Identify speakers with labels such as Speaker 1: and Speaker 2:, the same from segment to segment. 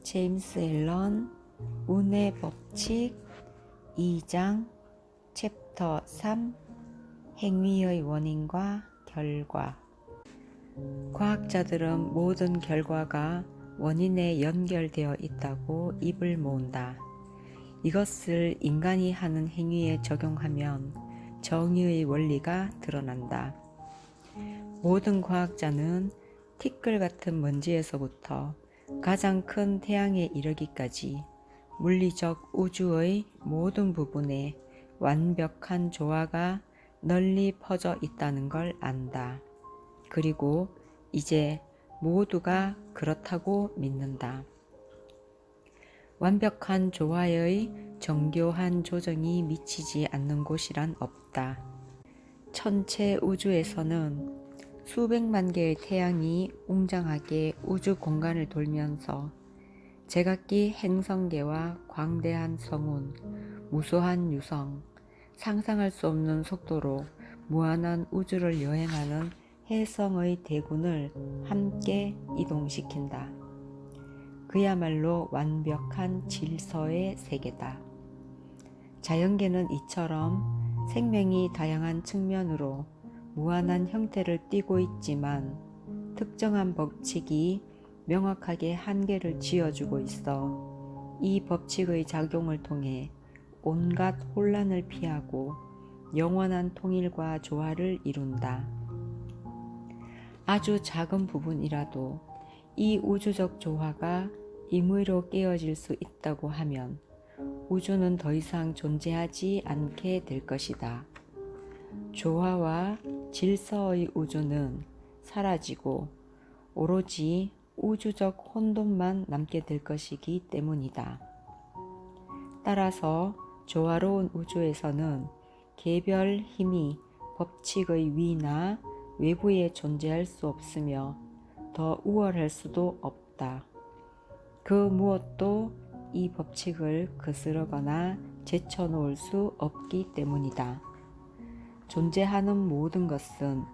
Speaker 1: 제임스 앨런 운의 법칙 2장 챕터 3 행위의 원인과 결과. 과학자들은 모든 결과가 원인에 연결되어 있다고 입을 모은다. 이것을 인간이 하는 행위에 적용하면 정의의 원리가 드러난다. 모든 과학자는 티끌 같은 먼지에서부터 가장 큰 태양에 이르기까지 물리적 우주의 모든 부분에 완벽한 조화가 널리 퍼져 있다는 걸 안다. 그리고 이제 모두가 그렇다고 믿는다. 완벽한 조화의 정교한 조정이 미치지 않는 곳이란 없다. 천체 우주에서는 수백만 개의 태양이 웅장하게 우주 공간을 돌면서 제각기 행성계와 광대한 성운, 무수한 유성, 상상할 수 없는 속도로 무한한 우주를 여행하는 해성의 대군을 함께 이동시킨다. 그야말로 완벽한 질서의 세계다. 자연계는 이처럼 생명이 다양한 측면으로 무한한 형태를 띠고 있지만 특정한 법칙이 명확하게 한계를 지어주고 있어 이 법칙의 작용을 통해 온갖 혼란을 피하고 영원한 통일과 조화를 이룬다. 아주 작은 부분이라도 이 우주적 조화가 임의로 깨어질 수 있다고 하면 우주는 더 이상 존재하지 않게 될 것이다. 조화와 질서의 우주는 사라지고 오로지 우주적 혼돈만 남게 될 것이기 때문이다. 따라서 조화로운 우주에서는 개별 힘이 법칙의 위나 외부에 존재할 수 없으며 더 우월할 수도 없다. 그 무엇도 이 법칙을 거스르거나 제쳐놓을 수 없기 때문이다. 존재하는 모든 것은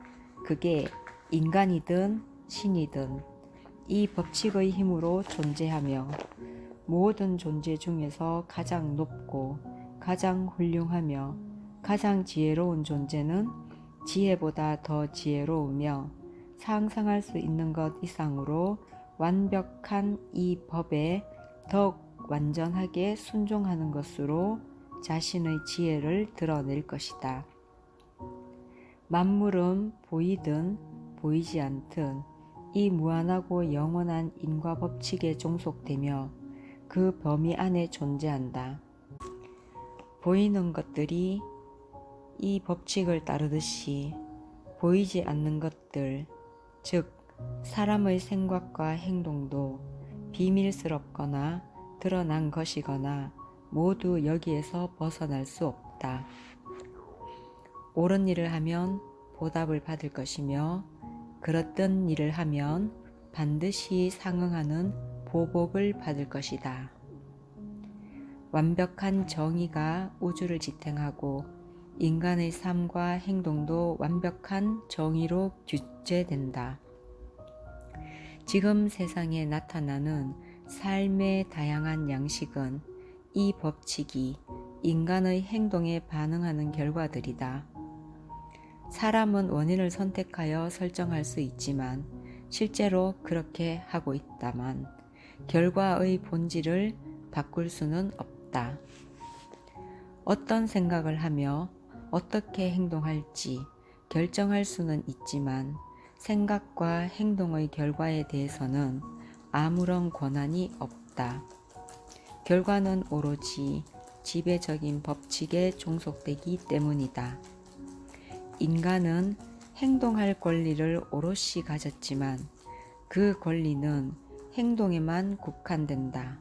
Speaker 1: 그게 인간이든 신이든 이 법칙의 힘으로 존재하며 모든 존재 중에서 가장 높고 가장 훌륭하며 가장 지혜로운 존재는 지혜보다 더 지혜로우며 상상할 수 있는 것 이상으로 완벽한 이 법에 더욱 완전하게 순종하는 것으로 자신의 지혜를 드러낼 것이다. 만물은 보이든 보이지 않든 이 무한하고 영원한 인과 법칙에 종속되며 그 범위 안에 존재한다. 보이는 것들이 이 법칙을 따르듯이 보이지 않는 것들, 즉 사람의 생각과 행동도 비밀스럽거나 드러난 것이거나 모두 여기에서 벗어날 수 없다. 옳은 일을 하면 보답을 받을 것이며 그렇던 일을 하면 반드시 상응하는 보복을 받을 것이다. 완벽한 정의가 우주를 지탱하고 인간의 삶과 행동도 완벽한 정의로 규제된다. 지금 세상에 나타나는 삶의 다양한 양식은 이 법칙이 인간의 행동에 반응하는 결과들이다. 사람은 원인을 선택하여 설정할 수 있지만 실제로 그렇게 하고 있다만 결과의 본질을 바꿀 수는 없다. 어떤 생각을 하며 어떻게 행동할지 결정할 수는 있지만 생각과 행동의 결과에 대해서는 아무런 권한이 없다. 결과는 오로지 지배적인 법칙에 종속되기 때문이다. 인간은 행동할 권리를 오롯이 가졌지만 그 권리는 행동에만 국한된다.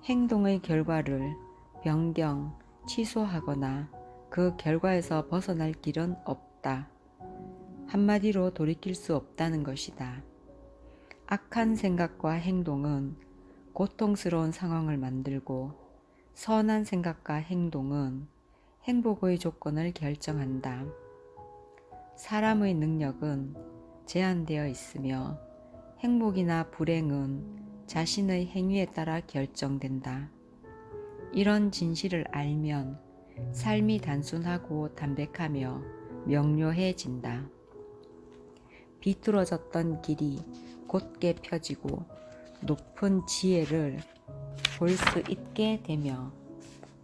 Speaker 1: 행동의 결과를 변경, 취소하거나 그 결과에서 벗어날 길은 없다. 한마디로 돌이킬 수 없다는 것이다. 악한 생각과 행동은 고통스러운 상황을 만들고 선한 생각과 행동은 행복의 조건을 결정한다. 사람의 능력은 제한되어 있으며 행복이나 불행은 자신의 행위에 따라 결정된다. 이런 진실을 알면 삶이 단순하고 담백하며 명료해진다. 비뚤어졌던 길이 곧게 펴지고 높은 지혜를 볼 수 있게 되며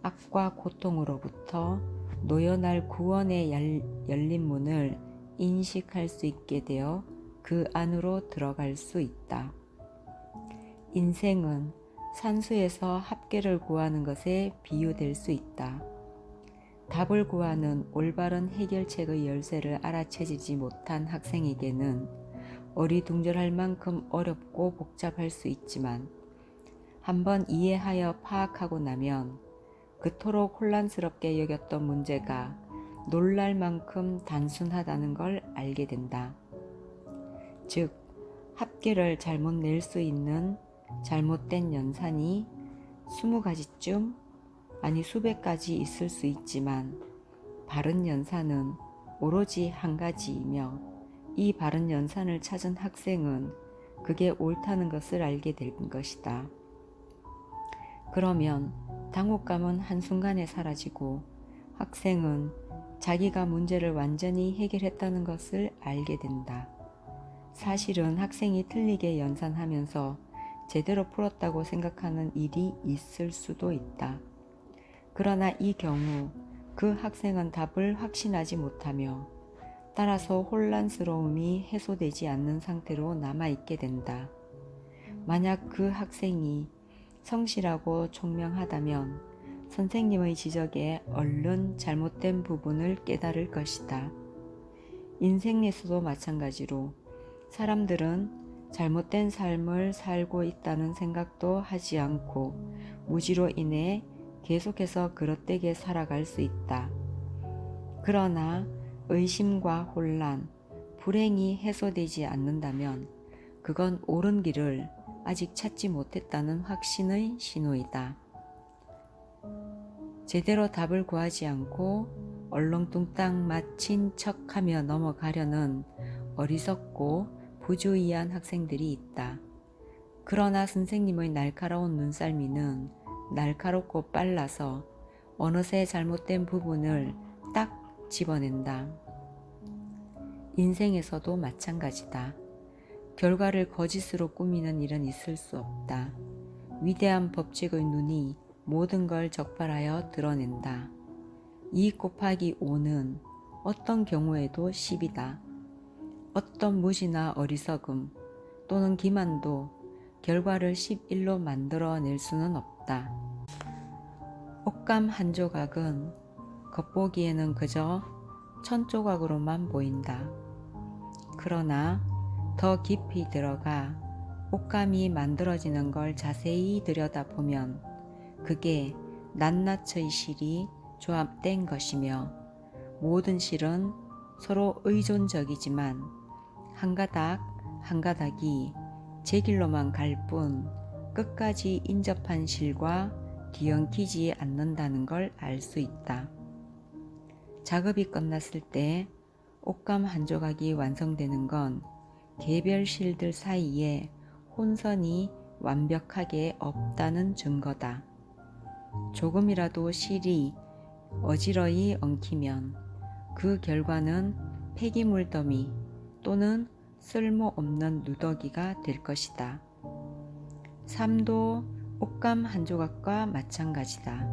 Speaker 1: 악과 고통으로부터 노연할 구원의 열린 문을 인식할 수 있게 되어 그 안으로 들어갈 수 있다. 인생은 산수에서 합계를 구하는 것에 비유될 수 있다. 답을 구하는 올바른 해결책의 열쇠를 알아채지 못한 학생에게는 어리둥절할 만큼 어렵고 복잡할 수 있지만 한번 이해하여 파악하고 나면 그토록 혼란스럽게 여겼던 문제가 놀랄 만큼 단순하다는 걸 알게 된다. 즉, 합계를 잘못 낼 수 있는 잘못된 연산이 20가지쯤 아니 수백 가지 있을 수 있지만 바른 연산은 오로지 한 가지이며 이 바른 연산을 찾은 학생은 그게 옳다는 것을 알게 된 것이다. 그러면 당혹감은 한순간에 사라지고 학생은 자기가 문제를 완전히 해결했다는 것을 알게 된다. 사실은 학생이 틀리게 연산하면서 제대로 풀었다고 생각하는 일이 있을 수도 있다. 그러나 이 경우 그 학생은 답을 확신하지 못하며 따라서 혼란스러움이 해소되지 않는 상태로 남아있게 된다. 만약 그 학생이 성실하고 총명하다면 선생님의 지적에 얼른 잘못된 부분을 깨달을 것이다. 인생에서도 마찬가지로 사람들은 잘못된 삶을 살고 있다는 생각도 하지 않고 무지로 인해 계속해서 그릇되게 살아갈 수 있다. 그러나 의심과 혼란, 불행이 해소되지 않는다면 그건 옳은 길을 아직 찾지 못했다는 확신의 신호이다. 제대로 답을 구하지 않고 얼렁뚱땅 마친 척하며 넘어가려는 어리석고 부주의한 학생들이 있다. 그러나 선생님의 날카로운 눈썰미는 날카롭고 빨라서 어느새 잘못된 부분을 딱 집어낸다. 인생에서도 마찬가지다. 결과를 거짓으로 꾸미는 일은 있을 수 없다. 위대한 법칙의 눈이 모든 걸 적발하여 드러낸다. 2 곱하기 5는 어떤 경우에도 10이다. 어떤 무지나 어리석음 또는 기만도 결과를 11로 만들어낼 수는 없다. 옷감 한 조각은 겉보기에는 그저 1000조각으로만 보인다. 그러나 더 깊이 들어가 옷감이 만들어지는 걸 자세히 들여다보면 그게 낱낱의 실이 조합된 것이며 모든 실은 서로 의존적이지만 한 가닥 한 가닥이 제 길로만 갈 뿐 끝까지 인접한 실과 뒤엉키지 않는다는 걸 알 수 있다. 작업이 끝났을 때 옷감 한 조각이 완성되는 건 개별 실들 사이에 혼선이 완벽하게 없다는 증거다. 조금이라도 실이 어지러이 엉키면 그 결과는 폐기물 더미 또는 쓸모없는 누더기가 될 것이다. 삶도 옷감 한 조각과 마찬가지다.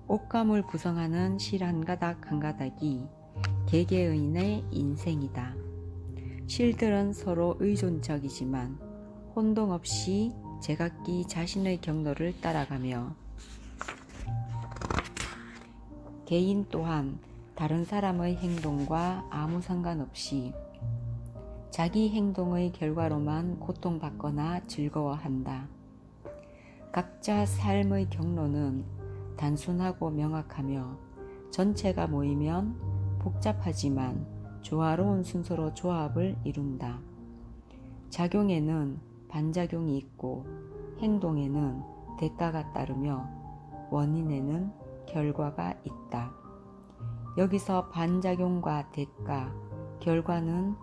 Speaker 1: 옷감을 구성하는 실 한 가닥 한 가닥이 개개인의 인생이다. 실들은 서로 의존적이지만 혼동 없이 제각기 자신의 경로를 따라가며 개인 또한 다른 사람의 행동과 아무 상관없이 자기 행동의 결과로만 고통받거나 즐거워한다. 각자 삶의 경로는 단순하고 명확하며 전체가 모이면 복잡하지만 조화로운 순서로 조합을 이룬다. 작용에는 반작용이 있고 행동에는 대가가 따르며 원인에는 결과가 있다. 여기서 반작용과 대가, 결과는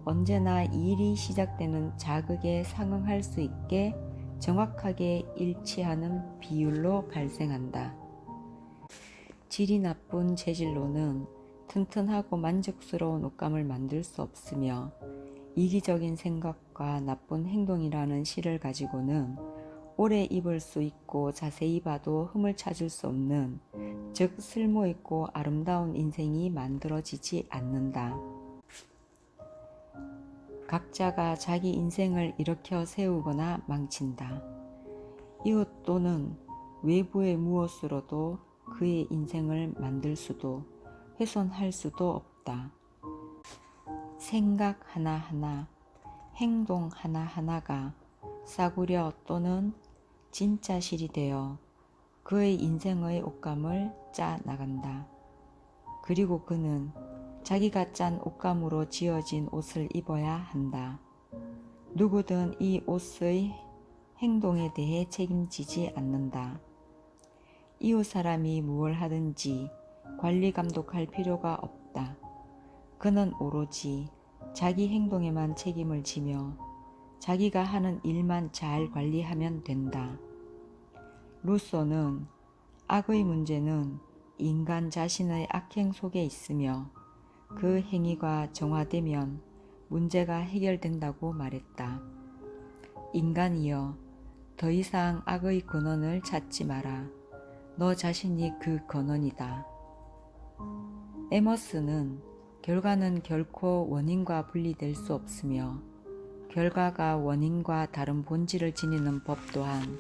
Speaker 1: 언제나 일이 시작되는 자극에 상응할 수 있게 정확하게 일치하는 비율로 발생한다. 질이 나쁜 재질로는 튼튼하고 만족스러운 옷감을 만들 수 없으며 이기적인 생각과 나쁜 행동이라는 실을 가지고는 오래 입을 수 있고 자세히 봐도 흠을 찾을 수 없는, 즉 쓸모있고 아름다운 인생이 만들어지지 않는다. 각자가 자기 인생을 일으켜 세우거나 망친다. 이것 또는 외부의 무엇으로도 그의 인생을 만들 수도 훼손할 수도 없다. 생각 하나하나, 행동 하나하나가 싸구려 또는 진짜 실이 되어 그의 인생의 옷감을 짜 나간다. 그리고 그는 자기가 짠 옷감으로 지어진 옷을 입어야 한다. 누구든 이 옷의 행동에 대해 책임지지 않는다. 이웃 사람이 무엇을 하든지 관리 감독할 필요가 없다. 그는 오로지 자기 행동에만 책임을 지며 자기가 하는 일만 잘 관리하면 된다. 루소는 악의 문제는 인간 자신의 악행 속에 있으며 그 행위가 정화되면 문제가 해결된다고 말했다. 인간이여, 더 이상 악의 근원을 찾지 마라. 너 자신이 그 근원이다. 에머스는 결과는 결코 원인과 분리될 수 없으며 결과가 원인과 다른 본질을 지니는 법 또한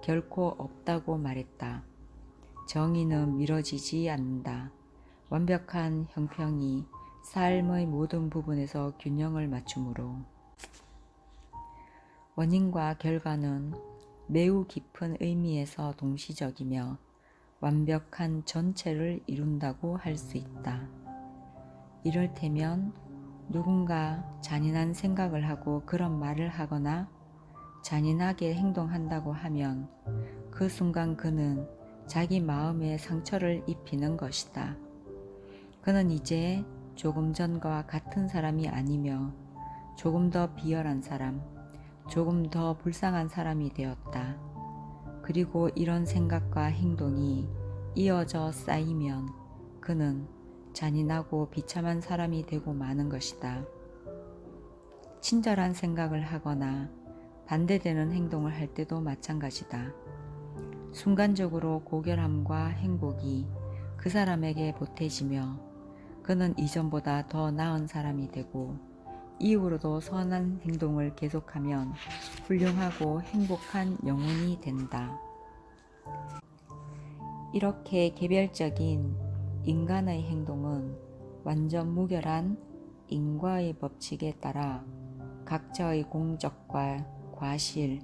Speaker 1: 결코 없다고 말했다. 정의는 미뤄지지 않는다. 완벽한 형평이 삶의 모든 부분에서 균형을 맞추므로 원인과 결과는 매우 깊은 의미에서 동시적이며 완벽한 전체를 이룬다고 할 수 있다. 이를테면 누군가 잔인한 생각을 하고 그런 말을 하거나 잔인하게 행동한다고 하면 그 순간 그는 자기 마음에 상처를 입히는 것이다. 그는 이제 조금 전과 같은 사람이 아니며 조금 더 비열한 사람, 조금 더 불쌍한 사람이 되었다. 그리고 이런 생각과 행동이 이어져 쌓이면 그는 잔인하고 비참한 사람이 되고 마는 것이다. 친절한 생각을 하거나 반대되는 행동을 할 때도 마찬가지다. 순간적으로 고결함과 행복이 그 사람에게 보태지며 그는 이전보다 더 나은 사람이 되고 이후로도 선한 행동을 계속하면 훌륭하고 행복한 영혼이 된다. 이렇게 개별적인 인간의 행동은 완전 무결한 인과의 법칙에 따라 각자의 공적과 과실,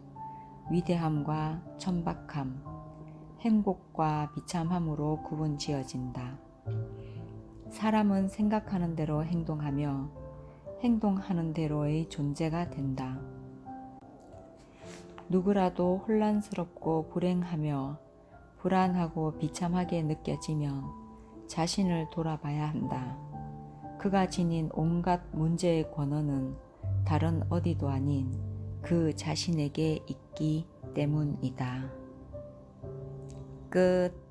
Speaker 1: 위대함과 천박함, 행복과 비참함으로 구분지어진다. 사람은 생각하는 대로 행동하며 행동하는 대로의 존재가 된다. 누구라도 혼란스럽고 불행하며 불안하고 비참하게 느껴지면 자신을 돌아봐야 한다. 그가 지닌 온갖 문제의 권한은 다른 어디도 아닌 그 자신에게 있기 때문이다. 끝.